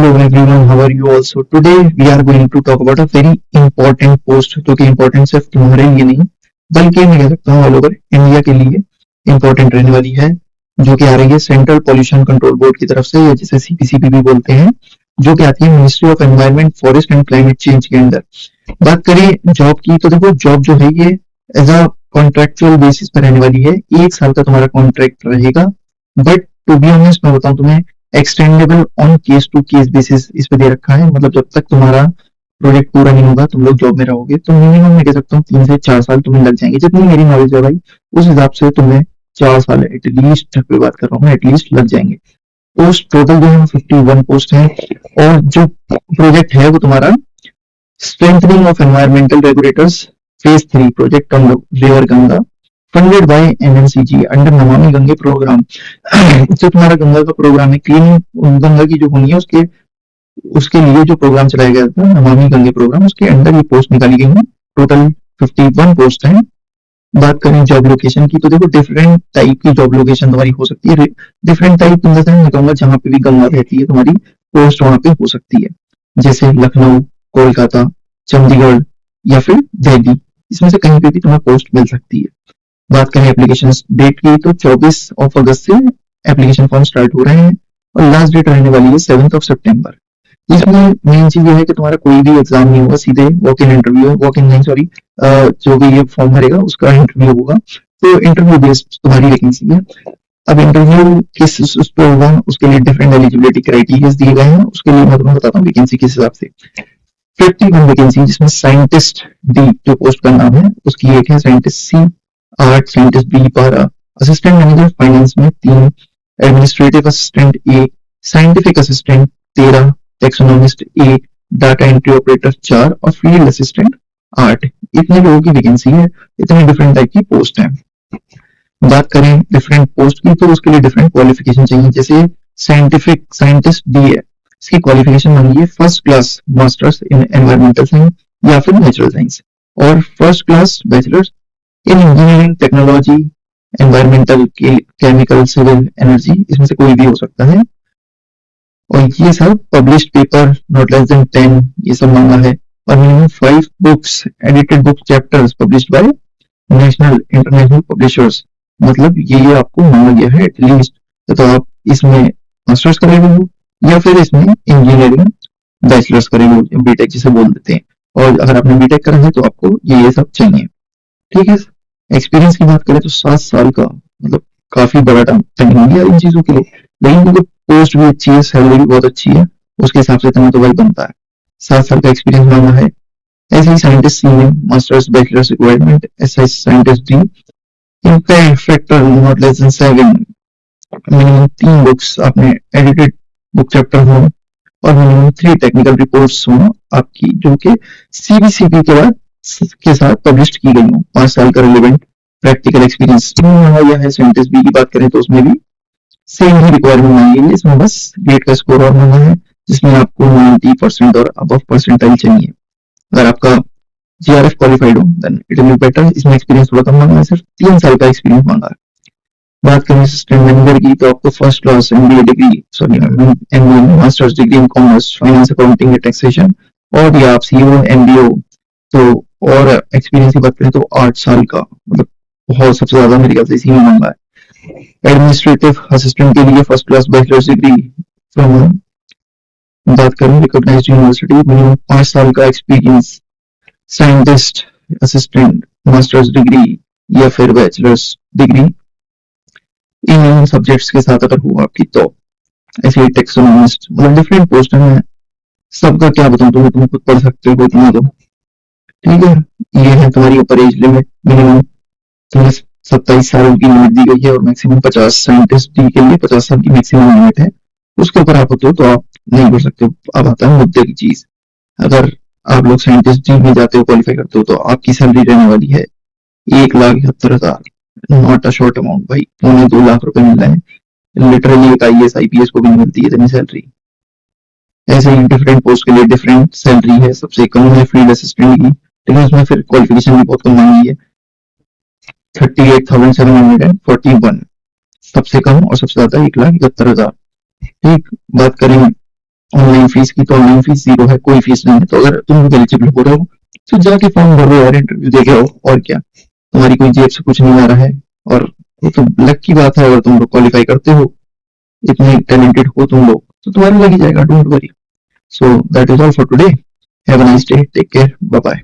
Hello everyone, how are you also? Today we are going to talk about a very important post जो कि important सिर्फ तुम्हारे लिए नहीं बल्कि मैं कह सकता हूँ ऑल ओवर इंडिया के लिए important रहने वाली है, जो कि आ रही है सेंट्रल पॉल्यूशन कंट्रोल बोर्ड की तरफ से, या जिसे सीपीसीबी भी बोलते हैं, जो कि आती है ministry of environment, forest and climate change के अंदर। बात करें जॉब की तो देखो, जॉब जो है ये एज अ कॉन्ट्रेक्चुअल बेसिस पर रहने वाली है। 1 साल का तुम्हारा कॉन्ट्रैक्ट रहेगा, बट टू बी ऑनेस्ट मैं बताऊं तुम्हें, extendable on case to case basis इस पे दे रखा है। मतलब जब तक तुम्हारा प्रोजेक्ट पूरा नहीं होगा, तुम लोग जॉब में रहोगे, तो मिनिमम मैं कह सकता हूँ 3 से 4 साल तुम्हें लग जाएंगे। जितनी मेरी नॉलेज है भाई, उस हिसाब से तुम्हें 4 साल एटलीस्ट पे बात कर रहा हूँ, एटलीस्ट लग जाएंगे। पोस्ट टोटल जो है 51 पोस्ट है, और जो प्रोजेक्ट है वो तुम्हारा strengthening of environmental regulators phase 3 project on river Ganga, funded by NNCG under Namami Gange programme. जो तुम्हारा गंगा का प्रोग्राम है, क्लीनिंग गंगा की जो होनी है, उसके उसके लिए जो प्रोग्राम चलाया गया था, नमामि गंगे प्रोग्राम, उसके अंडर ये पोस्ट निकाली गई है। टोटल 51 पोस्ट है। बात करें जॉब लोकेशन की तो देखो, डिफरेंट टाइप की जॉब लोकेशन तुम्हारी हो सकती है। डिफरेंट टाइप तुम जैसे मैं कहूंगा, जहां पे भी गंगा रहती है तुम्हारी पोस्ट वहां पे हो सकती है, जैसे लखनऊ, कोलकाता, चंडीगढ़ या फिर दिल्ली। इसमें से कहीं पे भी तुम्हें पोस्ट मिल सकती है। बात करें एप्लीकेशन डेट की तो 24 अगस्त से एप्लीकेशन फॉर्म स्टार्ट हो रहे हैं, और लास्ट डेट रहने वाली है 7 सितंबर। इसमें मेन चीज ये है कि तुम्हारा कोई भी एग्जाम नहीं होगा, सीधे walk in interview, walk in नहीं सॉरी, जो भी ये फॉर्म भरेगा उसका इंटरव्यू होगा। तो इंटरव्यू बेस्ड तुम्हारी वैकेंसी है। अब इंटरव्यू किस उस पर होगा, उसके लिए डिफरेंट एलिजिबिलिटी क्राइटेरिया दिए गए हैं। उसके लिए मैं तुम्हें बताता हूँ वैकेंसी किस हिसाब से। 51 वैकेंसी, जिसमें साइंटिस्ट डी जो पोस्ट का नाम है उसकी एक है, scientist C 8, scientist B 12, assistant manager finance में 3, administrative assistant 1, scientific assistant 13, taxonomist 1, data entry operator 4 और फील्ड असिस्टेंट 8। इतने लोगों की वैकेंसी है, इतने डिफरेंट टाइप की पोस्ट है। बात करें डिफरेंट पोस्ट की तो उसके लिए डिफरेंट क्वालिफिकेशन चाहिए। जैसे साइंटिफिक साइंटिस्ट डी है, इसकी क्वालिफिकेशन मांगी है first class masters in environmental science या फिर नेचुरल साइंस, और first class bachelors in engineering, technology, environmental, chemical, civil, energy, इसमें से कोई भी हो सकता है। और ये सब published paper not less than 10 ये सब मांगा है, और minimum 5 books, edited book chapters published by national international publishers. मतलब ये आपको मांगा गया है एटलीस्ट, तो आप इसमें मास्टर्स करे हुए हो या फिर इसमें इंजीनियरिंग बैचलर्स करे हुए हो, बीटेक जिसे बोल देते हैं। और अगर आपने बीटेक करा है तो आपको ये सब चाहिए। ठीक है। एक्सपीरियंस की बात करें तो 7 साल का, मतलब काफी बड़ा टाइम हो गया इन चीजों के लिए, लेकिन क्योंकि पोस्ट भी अच्छी है, सैलरी भी बहुत अच्छी है, उसके हिसाब से तुम्हें तो वही बनता है। 7 साल का एक्सपीरियंस मांगा है। ऐसे ही साइंटिस्ट सी में मास्टर्स बैचलर्स रिक्वायरमेंट, ऐसा scientist D impact factor not less than 7, minimum 3 books आपने एडिटेड बुक चैप्टर हो, और मिनिमम 3 टेक्निकल रिपोर्ट्स हो आपकी, जो कि सीबीसीबी के बाद के साथ पब्लिश की गई हो। 5 साल का रिलेवेंट प्रैक्टिकल एक्सपीरियंस या है। साइंटिस्ट बी की बात करें तो उसमें भी सेम ही रिक्वायरमेंट मांगी है, इसमें बस गेट का स्कोर और मांगा है, जिसमें आपको 90% और अबव परसेंटाइल चाहिए। अगर आपका जीआरएफ क्वालिफाइड हो then it will be better. इसमें एक्सपीरियंस थोड़ा कम मांगा है, सिर्फ 3 साल का एक्सपीरियंस मांगा है। बात करें असिस्टेंट मैनेजर की तो आपको first class MBA degree, sorry MBA masters degree in commerce, finance, accounting, taxation, और या आप सीओ एमबीओ। तो और एक्सपीरियंस की बात करें तो 8 साल का, मतलब बहुत सबसे ज्यादा मेरे ख्याल से इसी में मांगा है। एडमिनिस्ट्रेटिव असिस्टेंट के लिए first class bachelors degree from, बात करें रिकॉग्नाइज्ड यूनिवर्सिटी, मिनिमम 5 साल का experience. Scientist assistant masters degree या फिर बैचलर्स डिग्री इन सब्जेक्ट्स के साथ अगर हुआ आपकी तो। ऐसे ही टेक्सोनोमिस्ट, मतलब डिफरेंट पोस्ट है। सबका क्या बताऊं तुम्हें, तुम खुद पढ़ सकते हो इतना तो। ठीक है। ये है तुम्हारी ऊपर एज लिमिट, मिनिमम तुम्हें 27 साल की लिमिट दी गई है, और मैक्सिमम 50, साइंटिस्ट डी के लिए 50 साल की मैक्सिमम लिमिट है। उसके ऊपर आप होते हो तो आप नहीं कर सकते। अब आता है मुद्दे की चीज, अगर आप लोग साइंटिस्ट डी में जाते हो, क्वालिफाई करते हो, तो आपकी सैलरी रहने वाली है 1,71,000। नॉट अ शॉर्ट अमाउंट भाई, 2.25 लाख रुपए मिल रहे हैं। लिटरली एक आईएएस आईपीएस को भी नहीं मिलती है इतनी सैलरी। ऐसे ही डिफरेंट पोस्ट के लिए डिफरेंट सैलरी है। सबसे कम है फील्ड असिस्टेंट की, लेकिन उसमें फिर क्वालिफिकेशन भी बहुत कम मांगी है, 38,741। सबसे कम और सबसे ज्यादा 1,71,000। ठीक। बात करें ऑनलाइन फीस की, तो ऑनलाइन फीस 0 है, कोई फीस नहीं है। तो अगर तुम लोग एलिजिबल हो रहे हो तो जाके फॉर्म भरो और इंटरव्यू दे के आओ, और क्या, तुम्हारी कोई जेब से कुछ नहीं आ रहा है। और वो तो लक की बात है, अगर तुम लोग क्वालिफाई करते हो, इतने टैलेंटेड हो तुम लोग, तो तुम्हारा लग ही जाएगा, don't worry. So that is all for today. Have a nice day, take care, bye bye.